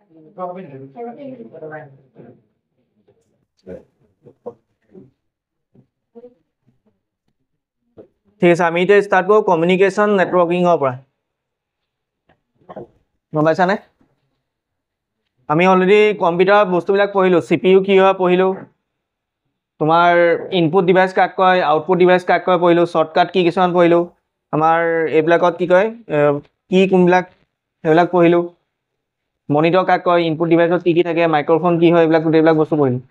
ঠিক আছে আমি এতিয়া ষ্টাৰ্ট কৰোঁ কমিউনিকেশ্যন নেটৱৰ্কিঙৰ পৰা গম পাইছানে আমি অলৰেডি কম্পিউটাৰ বস্তুবিলাক পঢ়িলোঁ CPU কি হয় পঢ়িলোঁ তোমাৰ ইনপুট ডিভাইচ কাক কয় আউটপুট ডিভাইচ কাক কয় পঢ়িলোঁ শ্বৰ্টকাট কি কিছুমান পঢ়িলোঁ আমাৰ এইবিলাকত কি কয় কি কোনবিলাক সেইবিলাক পঢ়িলোঁ মনিটৰ কাক কয় ইনপুট ডিভাইচত কি থাকে মাইক্ৰফোন কি হয় এইবিলাক বস্তু পঢ়িলোঁ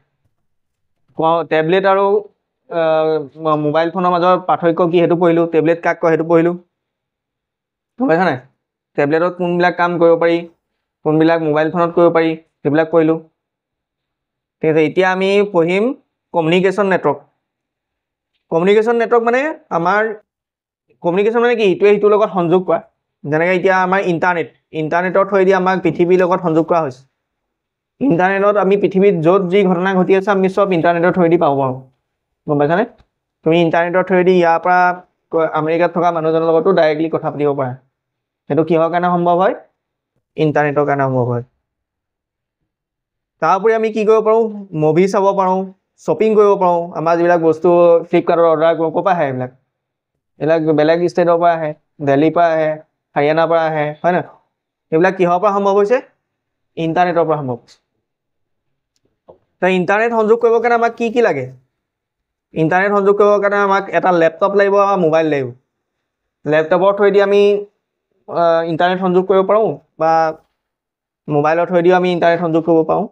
টেবলেট আৰু মোবাইল ফোনৰ মাজৰ পাৰ্থক্য কি সেইটো পঢ়িলোঁ টেবলেট কাক কয় সেইটো পঢ়িলোঁ গম পাইছা নাই টেবলেটত কোনবিলাক কাম কৰিব পাৰি কোনবিলাক মোবাইল ফোনত কৰিব পাৰি সেইবিলাক পঢ়িলোঁ ঠিক আছে এতিয়া আমি পঢ়িম কমিউনিকেশ্যন নেটৱৰ্ক মানে আমাৰ কমিউনিকেশ্যন মানে কি ইটোৱে সিটোৰ লগত সংযোগ কৰা যেনেকৈ এতিয়া আমাৰ ইণ্টাৰনেটৰ থ্ৰুৱেদি আমাক পৃথিৱীৰ লগত সংযোগ কৰা হৈছে ইণ্টাৰনেটত আমি পৃথিৱীত য'ত যি ঘটনা ঘটি আছে আমি চব ইণ্টাৰনেটৰ থ্ৰুৱেদি পাব পাৰোঁ গম পাইছানে তুমি ইণ্টাৰনেটৰ থ্ৰুৱেদি ইয়াৰ পৰা আমেৰিকাত থকা মানুহজনৰ লগতো ডাইৰেক্টলি কথা পাতিব পাৰা সেইটো কিহৰ কাৰণে সম্ভৱ হয় ইণ্টাৰনেটৰ কাৰণে সম্ভৱ হয় তাৰ উপৰি আমি কি কৰিব পাৰোঁ মুভি চাব পাৰোঁ শ্বপিং কৰিব পাৰোঁ আমাৰ যিবিলাক বস্তু ফ্লিপকাৰ্টত অৰ্ডাৰ কৰোঁ ক'ৰ পৰা আহে এইবিলাক বেলেগ ষ্টেটৰ পৰা আহে দিল্লীৰ পৰা আহে হাৰিয়ানাৰ পৰা আহে হয় নহয় এইবিলাক কিহৰ পৰা সম্ভৱ হৈছে ইণ্টাৰনেটৰ পৰা সম্ভৱ হৈছে ইণ্টাৰনেট সংযোগ কৰিবৰ কাৰণে আমাক কি লাগে ইণ্টাৰনেট সংযোগ কৰিবৰ কাৰণে আমাক এটা লেপটপ লাগিব আৰু মোবাইল লাগিব লেপটপৰ থ্ৰুৱেদি আমি ইণ্টাৰনেট সংযোগ কৰিব পাৰোঁ বা মোবাইলৰ থ্ৰুৱেদিও আমি ইণ্টাৰনেট সংযোগ কৰিব পাৰোঁ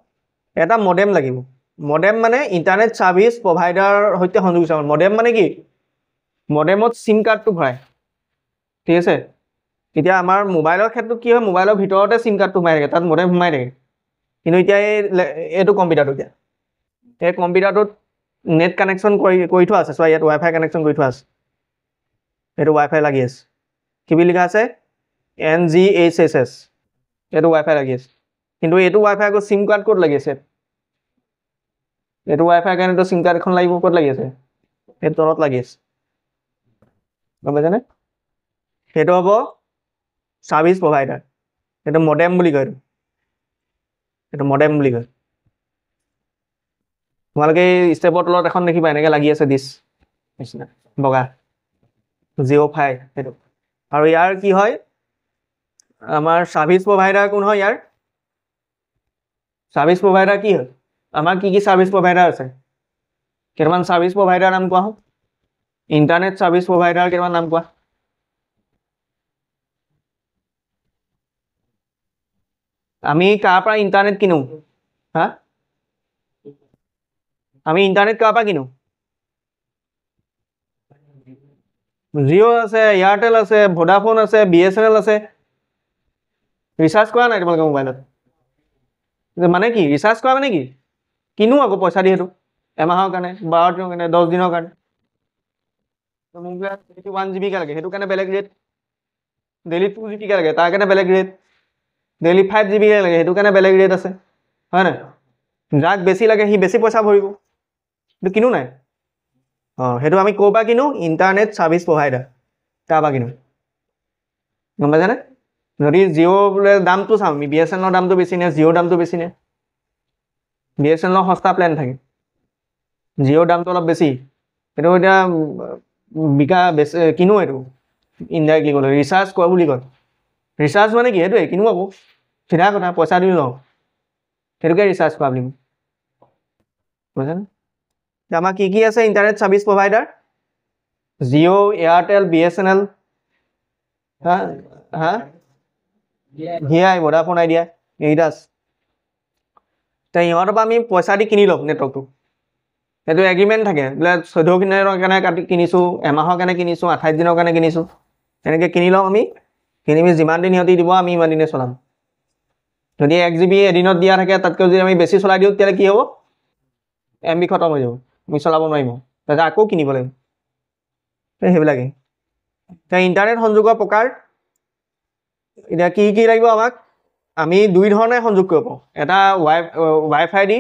এটা মডেম লাগিব মডেম মানে ইণ্টাৰনেট ছাৰ্ভিচ প্ৰভাইডাৰৰ সৈতে সংযোগ মডেম মানে কি মডেমত চিম কাৰ্ডটো ভৰাই ঠিক আছে এতিয়া আমাৰ মোবাইলৰ ক্ষেত্ৰত কি হয় মোবাইলৰ ভিতৰতে চিম কাৰ্ডটো সোমাই থাকে তাত মডেম সোমাই থাকে কিন্তু এতিয়া এইটো কম্পিউটাৰটো এতিয়া এই কম্পিউটাৰটোত নেট কানেকশ্যন কৰি থোৱা আছে চোৱা ইয়াত ৱাইফাই কানেকশ্যন কৰি থোৱা আছে এইটো ৱাইফাই লাগি আছে কি বুলি লিখা আছে NGHSS এইটো ৱাইফাই লাগি আছে কিন্তু এইটো ৱাইফাই আকৌ চিম কাৰ্ড ক'ত লাগি আছে এইটো ৱাইফাই কাৰণেতো চিম কাৰ্ড এখন লাগিব ক'ত লাগি আছে সেইটো তলত লাগি আছে গম পাইছানে সেইটো হ'ব ছাৰ্ভিচ প্ৰভাইডাৰ সেইটো মডেম বুলি কয় এইটো মডেম বুলি কয় তোমালোকে ষ্টেপৰ তলত এখন দেখিবা এনেকৈ লাগি আছে ডিছ নিচিনা বগা জিঅ' সেইটো আৰু ইয়াৰ কি হয় আমাৰ ছাৰ্ভিচ প্ৰভাইডাৰ কোন হয় ইয়াৰ ছাৰ্ভিচ প্ৰভাইডাৰ কি হয় আমাৰ কি ছাৰ্ভিচ প্ৰভাইডাৰ আছে কেইটামান ছাৰ্ভিচ প্ৰভাইডাৰ নাম কোৱা হওক ইণ্টাৰনেট ছাৰ্ভিচ প্ৰভাইডাৰ কেইটামান নাম কোৱা আমি কাৰ পৰা ইণ্টাৰনেট কিনো হা আমি ইণ্টাৰনেট কাৰ পৰা কিনো জিঅ' আছে এয়াৰটেল আছে ভোডাফোন আছে BSNL আছে ৰিচাৰ্জ কৰা নাই তোমালোকে মোবাইলত মানে কি ৰিচাৰ্জ কৰা মানে কি কিনো আকৌ পইচা দি সেইটো এমাহৰ কাৰণে 12 দিনৰ কাৰণে 10 দিনৰ কাৰণে মোক 1 GB কে লাগে সেইটো কাৰণে বেলেগ ৰেট ডেইলি 2 GB কে লাগে তাৰ কাৰণে বেলেগ ৰেট ডেইলি 5 GB কে লাগে সেইটো কাৰণে বেলেগ ৰেট আছে হয় নাই যাক বেছি লাগে সি বেছি পইচা ভৰিব কিন্তু কিনো নাই সেইটো আমি ক'ৰ পৰা কিনো ইণ্টাৰনেট ছাৰ্ভিচ প্ৰভাইডাৰ তাৰ পৰা কিনো গম পাইছানে যদি জিঅ' বোলে দামটো চাওঁ আমি BSNL দামটো বেছি নে জিঅ'ৰ দামটো বেছি নে BSNL সস্তা প্লেন থাকে জিঅ'ৰ দামটো অলপ বেছি সেইটো এতিয়া বেছি কিনো এইটো ইনডাইৰেক্টলি ক'লে ৰিচাৰ্জ কৰা বুলি কয় ৰিচাৰ্জ মানে কি সেইটোৱে কিনো আকৌ চিধা কথা পইচা দি লওঁ সেইটোকে ৰিচাৰ্জ কৰা বুলি বুজিছানে আমাৰ কি আছে internet service provider Jio' Airtel BSNL VI Vodafone idea এইকেইটা আছে ইহঁতৰ পৰা আমি পইচা দি কিনি লওঁ নেটৱৰ্কটো সেইটো এগ্ৰিমেণ্ট থাকে বোলে 14 দিনৰ কাৰণে কিনিছোঁ এমাহৰ কাৰণে কিনিছোঁ 28 দিনৰ কাৰণে কিনিছোঁ এনেকৈ কিনি লওঁ আমি কিনি যিমান দিন সিহঁতি দিব আমি ইমান দিনে চলাম যদি 1 GB এদিনত দিয়া থাকে তাতকৈ যদি আমি বেছি চলাই দিওঁ তেতিয়াহ'লে কি হ'ব MB খতম হৈ যাব আমি চলাব নোৱাৰিম তাৰপিছত আকৌ কিনিব লাগিব সেইবিলাকেই ইণ্টাৰনেট সংযোগৰ প্ৰকাৰ এতিয়া কি লাগিব আমাক আমি দুই ধৰণে সংযোগ কৰিব পাৰোঁ এটা ৱাইফাই দি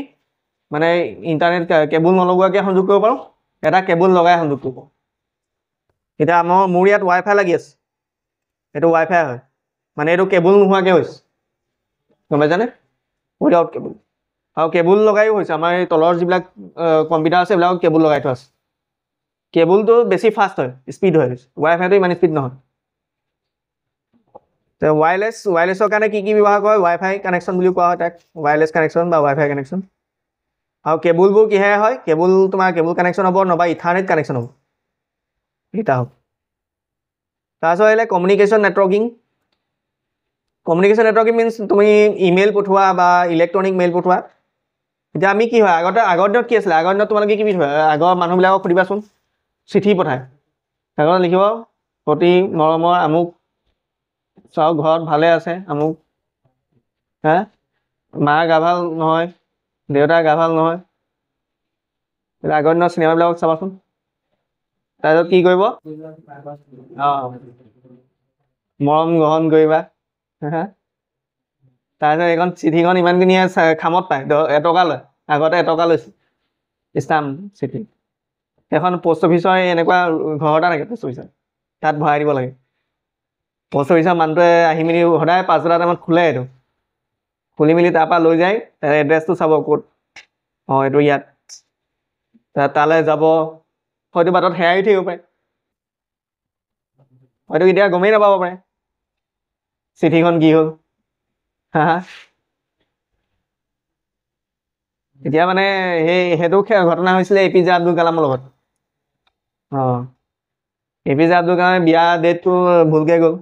মানে ইণ্টাৰনেট কেবুল নলগোৱাকৈ সংযোগ কৰিব পাৰোঁ এটা কেবুল লগাই সংযোগ কৰিব পাৰোঁ এতিয়া মোৰ ইয়াত ৱাইফাই লাগি আছে এইটো ৱাইফাই হয় মানে এইটো কেবুল নোহোৱাকৈ হৈছে গম পাইছানে উইদাউট কেবল আৰু কেবুল লগাইও হৈছে আমাৰ এই তলৰ যিবিলাক কম্পিউটাৰ আছে এইবিলাকক কেবুল লগাই থোৱা আছে কেবুলটো বেছি ফাষ্ট হয় স্পীড হয় ৱাইফাইটো ইমান স্পীড নহয় তো ৱায়াৰলেছৰ কাৰণে কি ব্যৱহাৰ কৰে ৱাইফাই কানেকশ্যন বুলি কোৱা হয় তাক ৱায়াৰলেছ কানেকশ্যন বা ৱাইফাই কানেকশ্যন আৰু কেবুলবোৰ কিহেৰে হয় কেবুল তোমাৰ কেবুল কানেকশ্যন হ'ব নবা ইথাৰনেট কানেকশ্যন হ'ব এটা হ'ব তাৰপিছত আহিলে কমিউনিকেশ্যন নেটৱৰ্কিং মিনছ তুমি ইমেইল পঠোৱা বা ইলেক্ট্ৰনিক মেইল পঠোৱা এতিয়া আমি কি হয় আগৰ দিনত কি আছিলে আগৰ দিনত তোমালোকে কি পঠোৱা আগৰ মানুহবিলাকক সুধিবাচোন চিঠি পঠায় আগত লিখিব অতি মৰমৰ আমুক চাওক ঘৰত ভালে আছে আমুক হা মা গা ভাল নহয় দেউতা গা ভাল নহয় আগৰ দিনৰ চিনেমাবিলাকক চাবাচোন তাৰপিছত কি কৰিব মৰম গ্ৰহণ কৰিবা তাৰপিছত এইখন চিঠিখন ইমানখিনিয়ে খামত পায় এটকা লয় আগতে এটকা লৈছে ষ্টাম্প চিঠি এখন পোষ্ট অফিচৰ এনেকুৱা ঘৰ এটা থাকে পোষ্ট অফিচৰ তাত ভৰাই দিব লাগে পোষ্ট অফিচৰ মানুহটোৱে আহি মেলি সদায় 5 বজাৰ টাইমত খোলে এইটো খুলি মেলি তাৰপৰা লৈ যায় তাৰ এড্ৰেছটো চাব ক'ত এইটো ইয়াত তালৈ যাব হয়তো বাটত হেৰাই থাকিব পাৰে হয়তো এতিয়া গমেই নাপাব পাৰে চিঠিখন কি হ'ল হা এতিয়া মানে সেইটো ঘটনা হৈছিলে APJ আব্দুল কালামৰ লগত APJ আব্দুল কালামৰ বিয়া ডেটটো ভুলকৈ গ'ল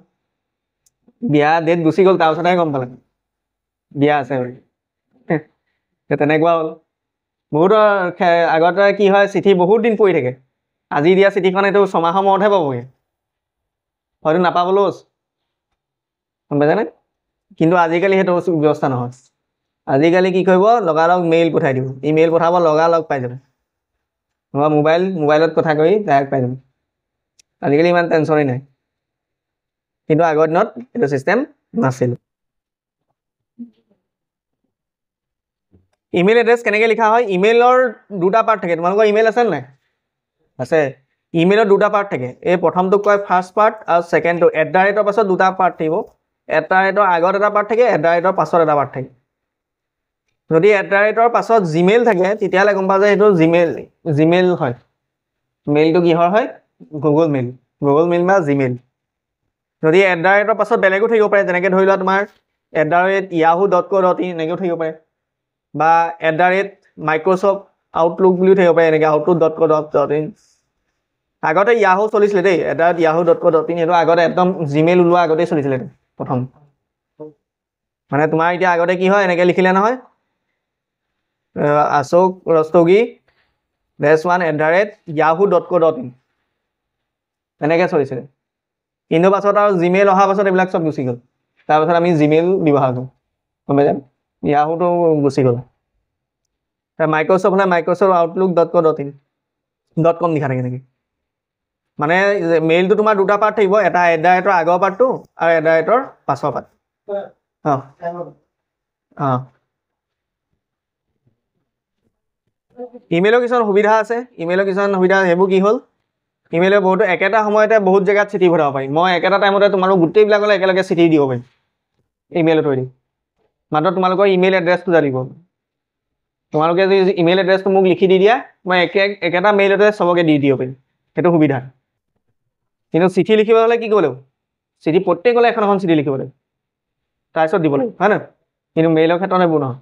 বিয়া ডেট গুচি গ'ল তাৰপিছতহে গম পালে বিয়া আছে তেনেকুৱা হ'ল বহুতৰ আগতে কি হয় চিঠি বহুত দিন পৰি থাকে আজি দিয়া চিঠিখন এইটো 6 মাহৰ মূৰতহে পাবগৈ হয়তো নাপাবলৈও গম পাইছানে কিন্তু আজিকালি সেইটো ব্যৱস্থা নহয় আজিকালি কি কৰিব লগালগ মেইল পঠাই দিব ইমেইল পঠাব লগালগ পাই যাব নহবা মোবাইলত কথা কৰি ডাইৰেক্ট পাই যাব আজিকালি ইমান টেনশ্যনেই নাই কিন্তু আগৰ দিনত এইটো চিষ্টেম নাছিল ইমেইল এড্ৰেছ কেনেকৈ লিখা হয় ইমেইলৰ দুটা পাৰ্ট থাকে তোমালোকৰ ইমেইল আছে নাই আছে ইমেইলৰ দুটা পাৰ্ট থাকে এই প্ৰথমটোক কয় ফাৰ্ষ্ট পাৰ্ট আৰু ছেকেণ্ডটো @ পাছত দুটা পাৰ্ট থাকিব @ আগত এটা পাৰ্ট থাকে @ পাছত এটা পাৰ্ট থাকে যদি @ পাছত জিমেইল থাকে তেতিয়াহ'লে গম পোৱা যায় সেইটো জিমেইল হয় মেইলটো কিহৰ হয় গুগল মেইল বা জিমেইল যদি @ পাছত বেলেগো থাকিব পাৰে যেনেকৈ ধৰি লোৱা তোমাৰ @yahoo.co.in এনেকৈও থাকিব পাৰে বা @Microsoft Outlook বুলিও থাকিব পাৰে এনেকৈ outlook.co.in আগতে Yahoo চলিছিলে দেই @yahoo.co.in সেইটো আগতে একদম জিমেইল ওলোৱা আগতেই চলিছিলে প্ৰথম মানে তোমাৰ এতিয়া আগতে কি হয় এনেকৈ লিখিলে নহয় Ashok Rastogi @yahoo.co.in এনেকৈ চলিছিলে কিন্তু পাছত আৰু জিমেইল অহাৰ পাছত এইবিলাক চব গুচি গ'ল তাৰপাছত আমি জিমেইল ব্যৱহাৰ কৰোঁ গম পাইছা Yahoo-টো গুচি গ'ল মাইক্ৰ'ছফ্ট হ'লে Microsoft Outlook.co.in .com লিখা থাকে নেকি মানে মেইলটো তোমাৰ দুটা পাৰ্ট থাকিব এটা @ আগৰ পাৰ্টটো আৰু @ পাছৰ পাৰ্ট ইমেইলৰ কিছুমান সুবিধা আছে সেইবোৰ কি হ'ল ইমেইলৰ বহুতো একেটা সময়তে বহুত জেগাত চিঠি পঠাব পাৰি মই একেটা টাইমতে তোমালোক গোটেইবিলাকলৈ একেলগে চিঠি দিব পাৰিম ইমেইলৰ থ্ৰুৱেদি মাত্ৰ তোমালোকৰ ইমেইল এড্ৰেছটো জানিব তোমালোকে যদি ইমেইল এড্ৰেছটো মোক লিখি দি দিয়া মই একেটা মেইলতে চবকে দি দিব পাৰিম সেইটো সুবিধা কিন্তু চিঠি লিখিব হ'লে কি কৰিব লাগিব চিঠি প্ৰত্যেকলৈ এখন চিঠি লিখিব লাগিব তাৰপিছত দিব লাগিব হয় নহয় কিন্তু মেইলৰ ক্ষেত্ৰত এইবোৰ নহয়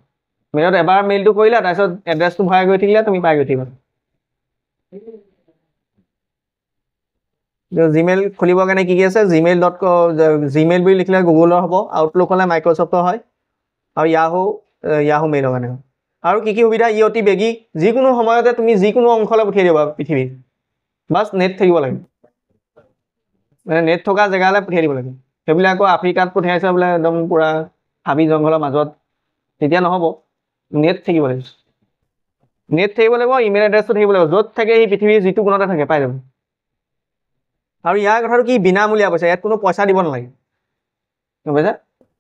মেইলত এবাৰ মেইলটো কৰিলা তাৰপিছত এড্ৰেছটো ভৰাই গৈ থাকিলে তুমি পাই গৈ থাকিবা জিমেইল খুলিবৰ কাৰণে কি আছে জিমেইল বুলি লিখিলে গুগলৰ হ'ব আউটলুক হ'লে মাইক্ৰ'ছফ্টৰ হয় আৰু Yahoo মেইলৰ কাৰণে আৰু কি সুবিধা ই অতি বেগী যিকোনো সময়তে তুমি যিকোনো অংশলৈ পঠিয়াই দিবা পৃথিৱীৰ বাছ নেট থাকিব লাগে মানে নেট থকা জেগালৈ পঠিয়াই দিব লাগে সেইবিলাক আকৌ আফ্ৰিকাত পঠিয়াইছে বোলে একদম পূৰা হাবি জংঘলৰ মাজত তেতিয়া নহ'ব নেট থাকিব লাগিব ইমেইল এড্ৰেছটো থাকিব লাগিব য'ত থাকে সেই পৃথিৱীৰ যিটো কোণতে থাকে পাই যাব আৰু ইয়াৰ কথাটো কি বিনামূলীয়া পইচা ইয়াত কোনো পইচা দিব নালাগে গম পাইছা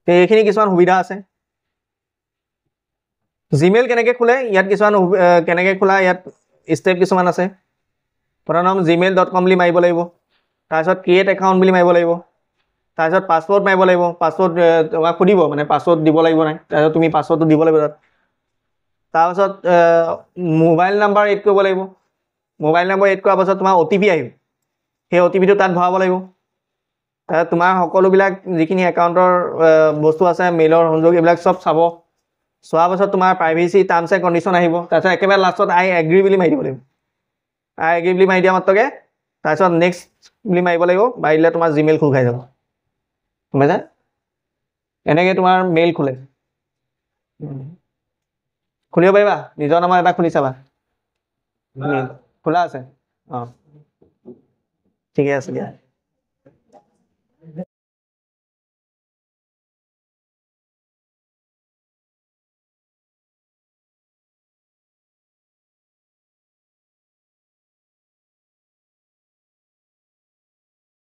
এইখিনি কিছুমান সুবিধা আছে জিমেইল কেনেকৈ খোলে ইয়াত কিছুমান কেনেকৈ খোলা ইয়াত ষ্টেপ কিছুমান আছে প্ৰথম gmail.com বুলি মাৰিব লাগিব তাৰপিছত ক্ৰিয়েট একাউণ্ট বুলি মাৰিব লাগিব তাৰপিছত পাছৱৰ্ড মাৰিব লাগিব পাছৱৰ্ড তোমাক সুধিব মানে পাছৱৰ্ড দিব লাগিব নাই তাৰপিছত তুমি পাছৱৰ্ডটো দিব লাগিব তাত তাৰপিছত মোবাইল নাম্বাৰ এড কৰিব লাগিব মোবাইল নাম্বাৰ এড কৰাৰ পাছত তোমাৰ OTP আহিব সেই OTPটো তাত ভৰাব লাগিব তোমাৰ সকলোবিলাক যিখিনি একাউণ্টৰ বস্তু আছে মেইলৰ সংযোগ এইবিলাক চব চাব চোৱাৰ পাছত তোমাৰ প্ৰাইভেচি টাৰ্মছ এণ্ড কণ্ডিশ্যন আহিব তাৰপিছত একেবাৰে লাষ্টত আই এগ্ৰি বুলি মাৰি দিব লাগিব আই এগ্ৰি বুলি মাৰি দিয়া মাত্ৰকে তাৰপিছত নেক্সট বুলি মাৰিব লাগিব মাৰিলে তোমাৰ জিমেইল খোল খাই যাব গম পাইছা এনেকৈ তোমাৰ মেইল খোলে খুলিব পাৰিবা নিজৰ নামত এটা খুলি চাবা মেইল খোলা আছে অঁ ঠিকে আছে দিয়া